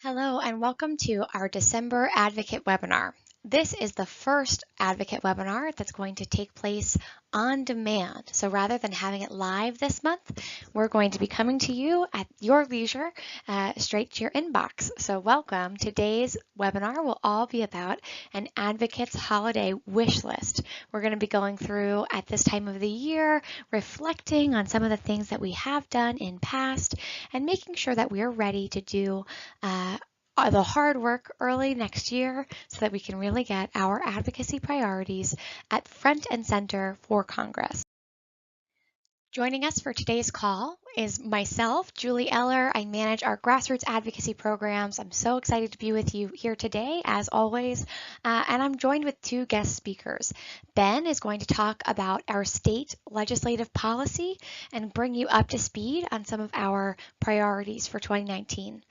Hello and welcome to our December Advocate webinar. This is the first Advocate webinar that's going to take place on demand. So rather than having it live this month, we're going to be coming to you at your leisure, straight to your inbox. So welcome. Today's webinar will all be about an advocate's holiday wish list. We're going to be going through at this time of the year, reflecting on some of the things that we have done in past and making sure that we're ready to do the hard work early next year so that we can really get our advocacy priorities at front and center for Congress. Joining us for today's call is myself, Julie Eller. I manage our grassroots advocacy programs. I'm so excited to be with you here today, as always, and I'm joined with two guest speakers. Ben is going to talk about our state legislative policy and bring you up to speed on some of our priorities for 2019.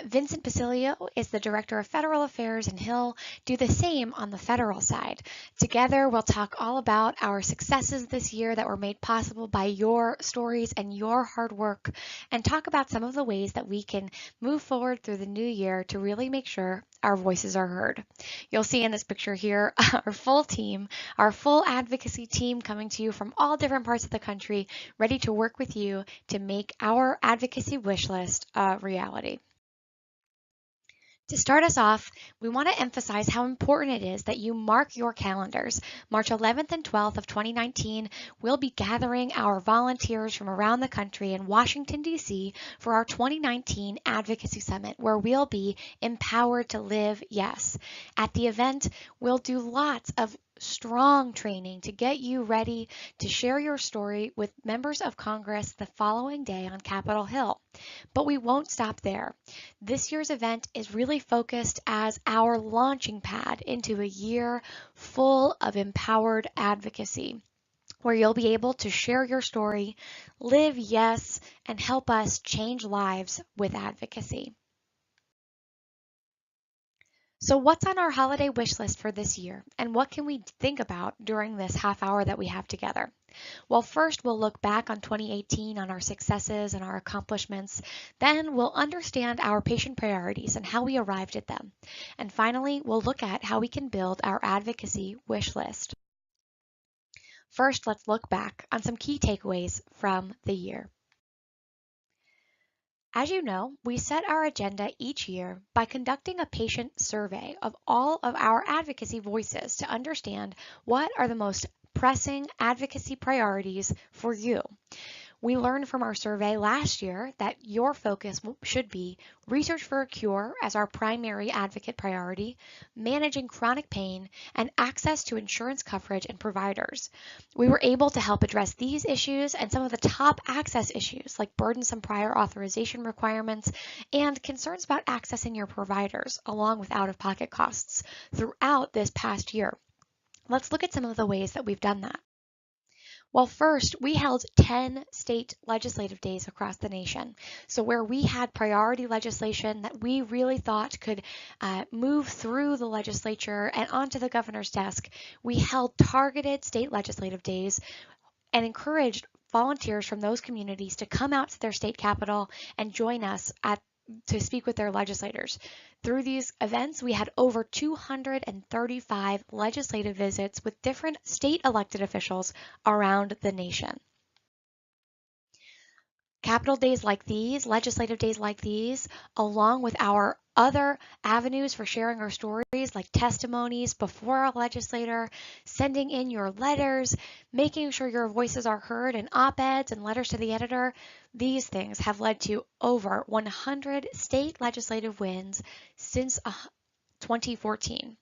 Vincent Basilio is the Director of Federal Affairs, and he'll do the same on the federal side. Together, we'll talk all about our successes this year that were made possible by your stories and your hard work, and talk about some of the ways that we can move forward through the new year to really make sure our voices are heard. You'll see in this picture here our full team, our full advocacy team coming to you from all different parts of the country, ready to work with you to make our advocacy wish list a reality. To start us off, we want to emphasize how important it is that you mark your calendars. March 11th and 12th of 2019, we'll be gathering our volunteers from around the country in Washington, D.C. for our 2019 Advocacy Summit, where we'll be empowered to live yes. At the event, we'll do lots of strong training to get you ready to share your story with members of Congress the following day on Capitol Hill. But we won't stop there. This year's event is really focused as our launching pad into a year full of empowered advocacy, where you'll be able to share your story, live yes, and help us change lives with advocacy. So what's on our holiday wish list for this year, and what can we think about during this half hour that we have together? Well, first we'll look back on 2018 on our successes and our accomplishments. Then we'll understand our patient priorities and how we arrived at them. And finally, we'll look at how we can build our advocacy wish list. First, let's look back on some key takeaways from the year. As you know, we set our agenda each year by conducting a patient survey of all of our advocacy voices to understand what are the most pressing advocacy priorities for you. We learned from our survey last year that your focus should be research for a cure as our primary advocate priority, managing chronic pain, and access to insurance coverage and providers. We were able to help address these issues and some of the top access issues like burdensome prior authorization requirements and concerns about accessing your providers along with out-of-pocket costs throughout this past year. Let's look at some of the ways that we've done that. Well, first, we held 10 state legislative days across the nation. So where we had priority legislation that we really thought could move through the legislature and onto the governor's desk, we held targeted state legislative days and encouraged volunteers from those communities to come out to their state capital and join us to speak with their legislators. Through these events, we had over 235 legislative visits with different state elected officials around the nation. Capital days like these, legislative days like these, along with our other avenues for sharing our stories like testimonies before a legislator, sending in your letters, making sure your voices are heard in op-eds and letters to the editor, these things have led to over 100 state legislative wins since 2014.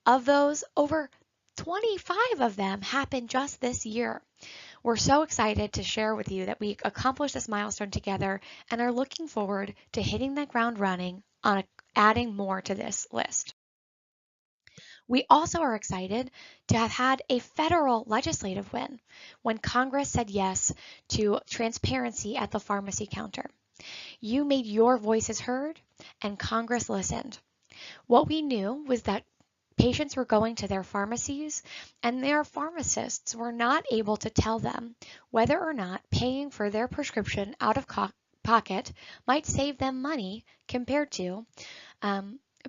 Of those, over 25 of them happened just this year. We're so excited to share with you that we accomplished this milestone together and are looking forward to hitting the ground running on adding more to this list. We also are excited to have had a federal legislative win when Congress said yes to transparency at the pharmacy counter. You made your voices heard and Congress listened. What we knew was that patients were going to their pharmacies and their pharmacists were not able to tell them whether or not paying for their prescription out of pocket might save them money compared to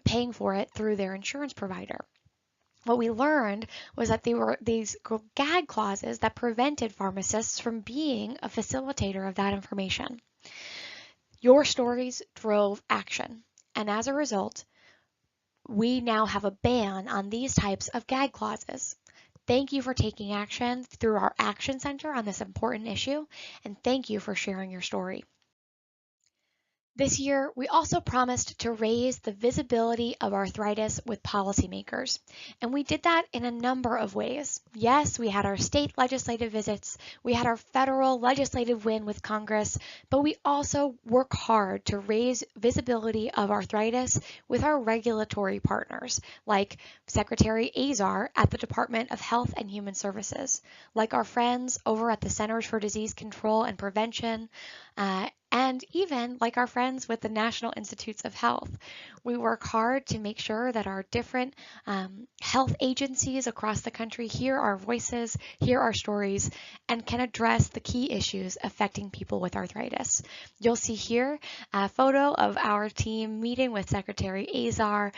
paying for it through their insurance provider. What we learned was that there were these gag clauses that prevented pharmacists from being a facilitator of that information. Your stories drove action, and as a result, we now have a ban on these types of gag clauses. Thank you for taking action through our Action Center on this important issue, and thank you for sharing your story. This year, we also promised to raise the visibility of arthritis with policymakers, and we did that in a number of ways. Yes, we had our state legislative visits, we had our federal legislative win with Congress, but we also work hard to raise visibility of arthritis with our regulatory partners, like Secretary Azar at the Department of Health and Human Services, like our friends over at the Centers for Disease Control and Prevention, and even like our friends with the National Institutes of Health. We work hard to make sure that our different health agencies across the country hear our voices, hear our stories, and can address the key issues affecting people with arthritis. You'll see here a photo of our team meeting with Secretary Azar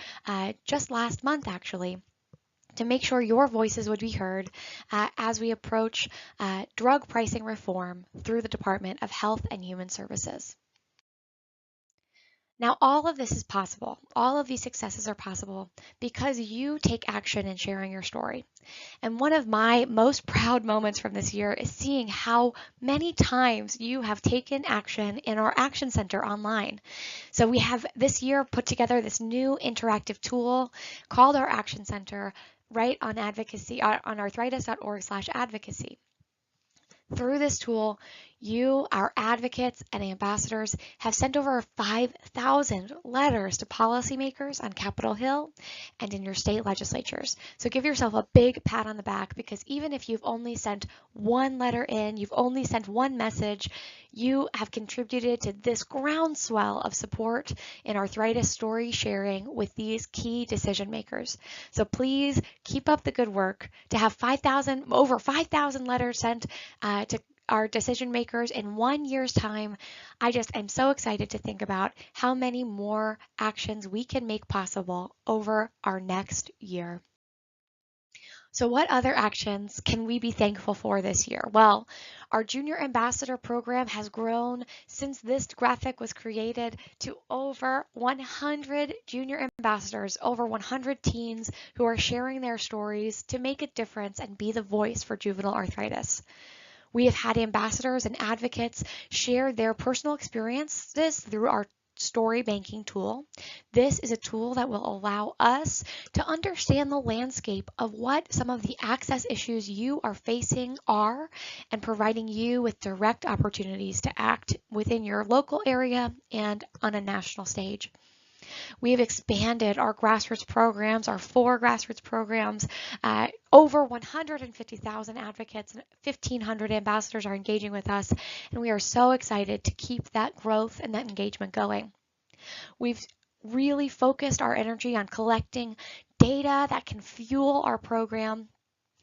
just last month, actually, to make sure your voices would be heard as we approach drug pricing reform through the Department of Health and Human Services. Now, all of this is possible. All of these successes are possible because you take action in sharing your story. And one of my most proud moments from this year is seeing how many times you have taken action in our Action Center online. So we have this year put together this new interactive tool called our Action Center right on advocacy on arthritis.org/advocacy. Through this tool, you, our advocates and ambassadors, have sent over 5,000 letters to policymakers on Capitol Hill and in your state legislatures. So give yourself a big pat on the back, because even if you've only sent one letter in, you've only sent one message, you have contributed to this groundswell of support in arthritis story sharing with these key decision makers. So please keep up the good work. To have over 5,000 letters sent to our decision makers in 1 year's time, I just am so excited to think about how many more actions we can make possible over our next year. So what other actions can we be thankful for this year? Well, our Junior Ambassador program has grown since this graphic was created to over 100 Junior Ambassadors, over 100 teens who are sharing their stories to make a difference and be the voice for juvenile arthritis. We have had ambassadors and advocates share their personal experiences through our story banking tool. This is a tool that will allow us to understand the landscape of what some of the access issues you are facing are, and providing you with direct opportunities to act within your local area and on a national stage. We have expanded our grassroots programs, our 4 grassroots programs. Over 150,000 advocates and 1,500 ambassadors are engaging with us, and we are so excited to keep that growth and that engagement going. We've really focused our energy on collecting data that can fuel our program.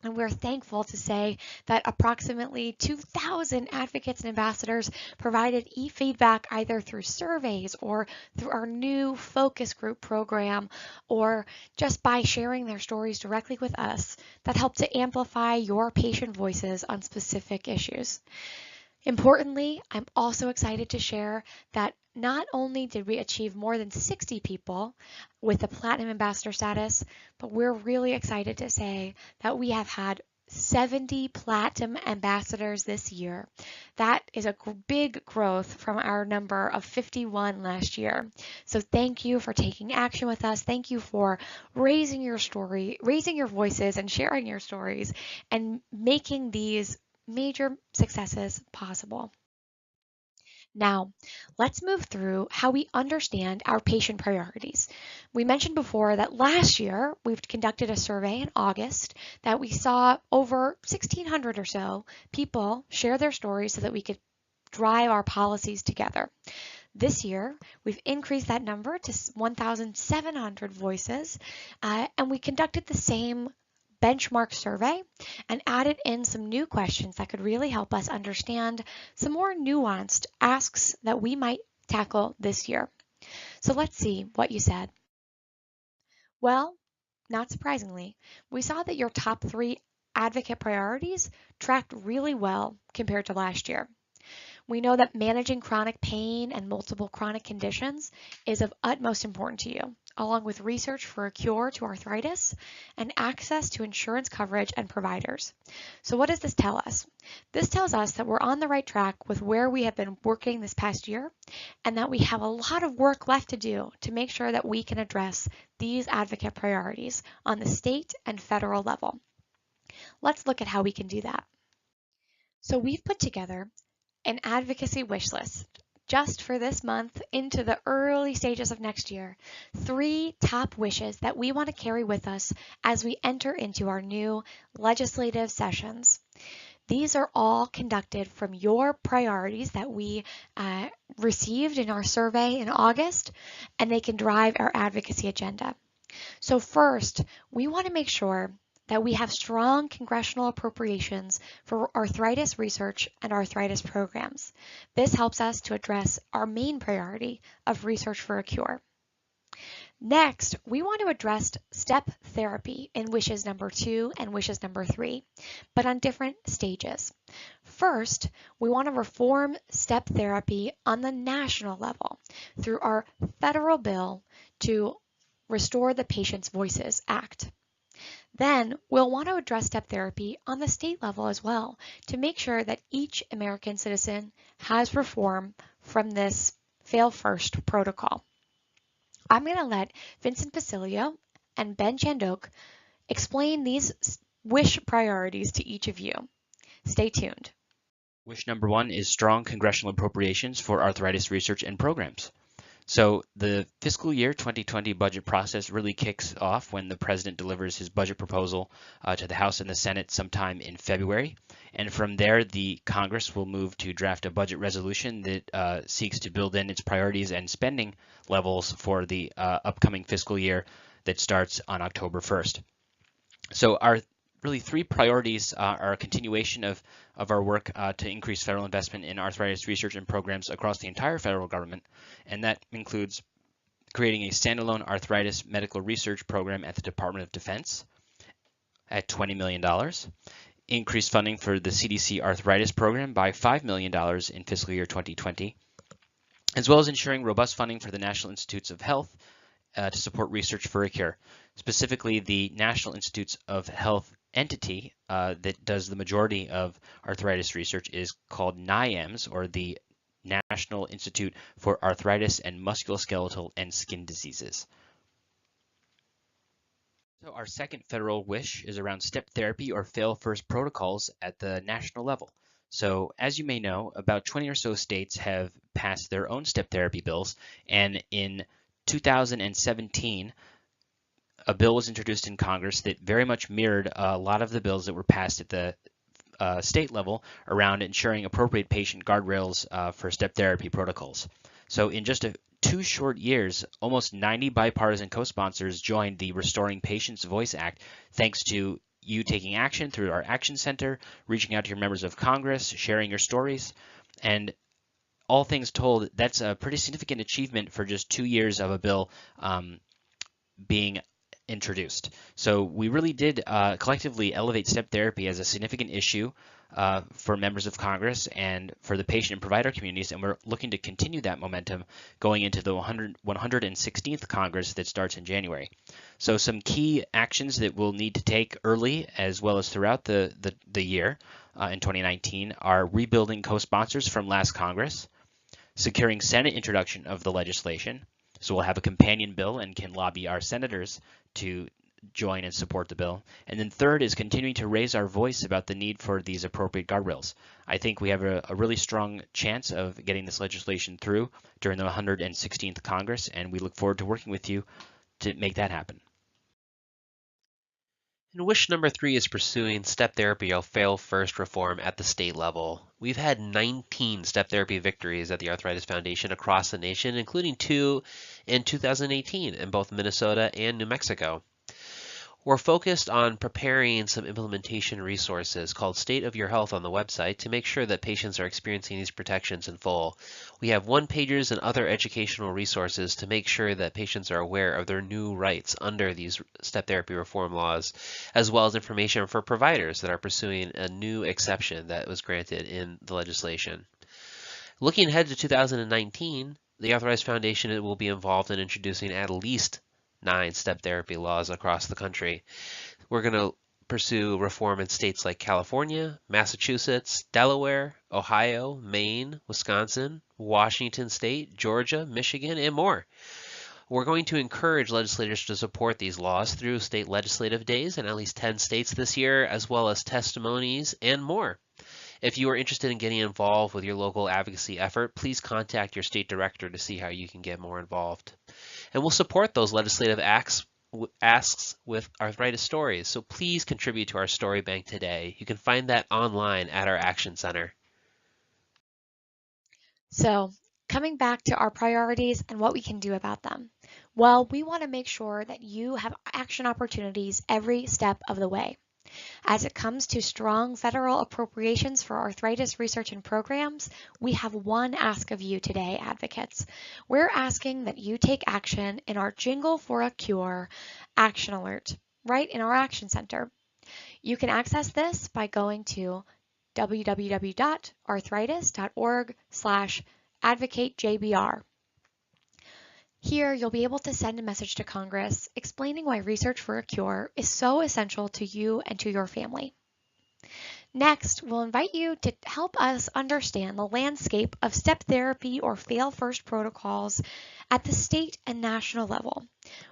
And we're thankful to say that approximately 2,000 advocates and ambassadors provided e-feedback either through surveys or through our new focus group program, or just by sharing their stories directly with us that help to amplify your patient voices on specific issues. Importantly, I'm also excited to share that not only did we achieve more than 60 people with the Platinum Ambassador status, but we're really excited to say that we have had 70 Platinum Ambassadors this year. That is a big growth from our number of 51 last year. So thank you for taking action with us. Thank you for raising your story, raising your voices and sharing your stories, and making these major successes possible. Now, let's move through how we understand our patient priorities. We mentioned before that last year we've conducted a survey in August that we saw over 1,600 or so people share their stories so that we could drive our policies together. This year, we've increased that number to 1,700 voices, and we conducted the same benchmark survey and added in some new questions that could really help us understand some more nuanced asks that we might tackle this year. So let's see what you said. Well, not surprisingly, we saw that your top 3 advocate priorities tracked really well compared to last year. We know that managing chronic pain and multiple chronic conditions is of utmost importance to you, along with research for a cure to arthritis and access to insurance coverage and providers. So what does this tell us? This tells us that we're on the right track with where we have been working this past year, and that we have a lot of work left to do to make sure that we can address these advocate priorities on the state and federal level. Let's look at how we can do that. So we've put together an advocacy wish list just for this month into the early stages of next year. 3 top wishes that we want to carry with us as we enter into our new legislative sessions. These are all conducted from your priorities that we received in our survey in August, and they can drive our advocacy agenda. So first, we want to make sure that we have strong congressional appropriations for arthritis research and arthritis programs. This helps us to address our main priority of research for a cure. Next, we want to address step therapy in wishes number 2 and wishes number 3, but on different stages. First, we want to reform step therapy on the national level through our federal bill to Restore the Patient's Voices Act. Then we'll want to address step therapy on the state level as well to make sure that each American citizen has reform from this fail first protocol. I'm going to let Vincent Basilio and Ben Chandok explain these wish priorities to each of you. Stay tuned. Wish number 1 is strong congressional appropriations for arthritis research and programs. So the fiscal year 2020 budget process really kicks off when the president delivers his budget proposal to the House and the Senate sometime in February. And from there, the Congress will move to draft a budget resolution that seeks to build in its priorities and spending levels for the upcoming fiscal year that starts on October 1st. So our really 3 priorities are a continuation of our work to increase federal investment in arthritis research and programs across the entire federal government, and that includes creating a standalone arthritis medical research program at the Department of Defense at $20 million, increased funding for the CDC arthritis program by $5 million in fiscal year 2020, as well as ensuring robust funding for the National Institutes of Health to support research for a cure. Specifically, the National Institutes of Health entity that does the majority of arthritis research is called NIAMS, or the National Institute for Arthritis and Musculoskeletal and Skin Diseases. So our second federal wish is around step therapy or fail first protocols at the national level. So as you may know, about 20 or so states have passed their own step therapy bills, and in 2017, a bill was introduced in Congress that very much mirrored a lot of the bills that were passed at the state level around ensuring appropriate patient guardrails for step therapy protocols. So in just 2 short years, almost 90 bipartisan co-sponsors joined the Restoring Patients' Voice Act, thanks to you taking action through our Action Center, reaching out to your members of Congress, sharing your stories, and all things told, that's a pretty significant achievement for just 2 years of a bill being introduced. So we really did collectively elevate step therapy as a significant issue for members of Congress and for the patient and provider communities, and we're looking to continue that momentum going into the 116th Congress that starts in January. So some key actions that we'll need to take early as well as throughout the year in 2019 are rebuilding co-sponsors from last Congress, securing Senate introduction of the legislation. So we'll have a companion bill and can lobby our senators to join and support the bill. And then third is continuing to raise our voice about the need for these appropriate guardrails. I think we have a really strong chance of getting this legislation through during the 116th Congress, and we look forward to working with you to make that happen. And wish number 3 is pursuing step therapy or fail first reform at the state level. We've had 19 step therapy victories at the Arthritis Foundation across the nation, including 2 in 2018 in both Minnesota and New Mexico. We're focused on preparing some implementation resources called State of Your Health on the website to make sure that patients are experiencing these protections in full. We have one-pagers and other educational resources to make sure that patients are aware of their new rights under these step therapy reform laws, as well as information for providers that are pursuing a new exception that was granted in the legislation. Looking ahead to 2019, the Arthritis Foundation will be involved in introducing at least 9 step therapy laws across the country. We're going to pursue reform in states like California, Massachusetts, Delaware, Ohio, Maine, Wisconsin, Washington State, Georgia, Michigan, and more. We're going to encourage legislators to support these laws through state legislative days in at least 10 states this year, as well as testimonies and more. If you are interested in getting involved with your local advocacy effort, please contact your state director to see how you can get more involved. And we'll support those legislative asks with arthritis stories, so please contribute to our story bank today. You can find that online at our Action Center. So, coming back to our priorities and what we can do about them. Well, we want to make sure that you have action opportunities every step of the way. As it comes to strong federal appropriations for arthritis research and programs, we have one ask of you today, advocates. We're asking that you take action in our Jingle for a Cure action alert, right in our Action Center. You can access this by going to www.arthritis.org/advocatejbr. Here, you'll be able to send a message to Congress explaining why research for a cure is so essential to you and to your family. Next, we'll invite you to help us understand the landscape of step therapy or fail first protocols at the state and national level.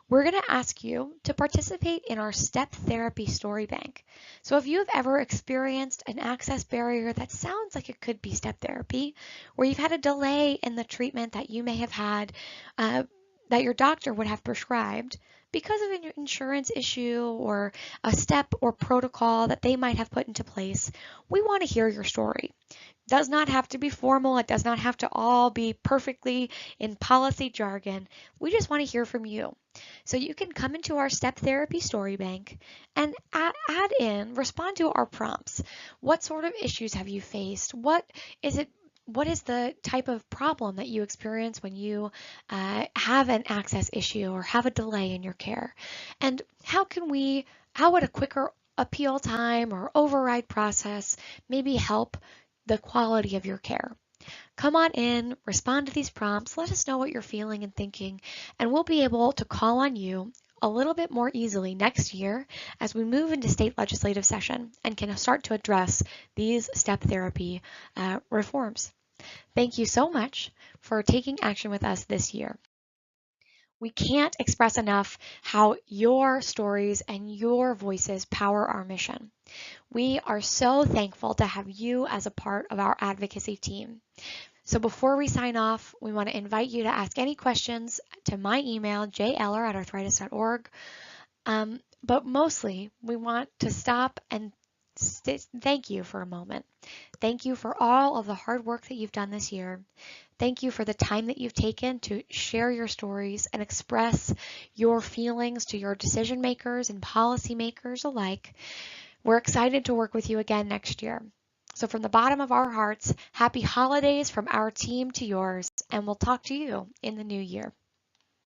We're going to ask you to participate in our step therapy story bank. So if you have ever experienced an access barrier that sounds like it could be step therapy, where you've had a delay in the treatment that you may have had that your doctor would have prescribed because of an insurance issue or a step or protocol that they might have put into place, we want to hear your story. It does not have to be formal. It does not have to all be perfectly in policy jargon. We just want to hear from you. So you can come into our step therapy story bank and respond to our prompts. What sort of issues have you faced? What is the type of problem that you experience when you have an access issue or have a delay in your care? And how would a quicker appeal time or override process maybe help the quality of your care? Come on in, respond to these prompts, let us know what you're feeling and thinking, and we'll be able to call on you a little bit more easily next year as we move into state legislative session and can start to address these step therapy reforms. Thank you so much for taking action with us this year. We can't express enough how your stories and your voices power our mission. We are so thankful to have you as a part of our advocacy team. So before we sign off, we want to invite you to ask any questions to my email, jeller@arthritis.org. But mostly, we want to stop and thank you for a moment. Thank you for all of the hard work that you've done this year. Thank you for the time that you've taken to share your stories and express your feelings to your decision makers and policy makers alike. We're excited to work with you again next year. So from the bottom of our hearts, happy holidays from our team to yours, and we'll talk to you in the new year.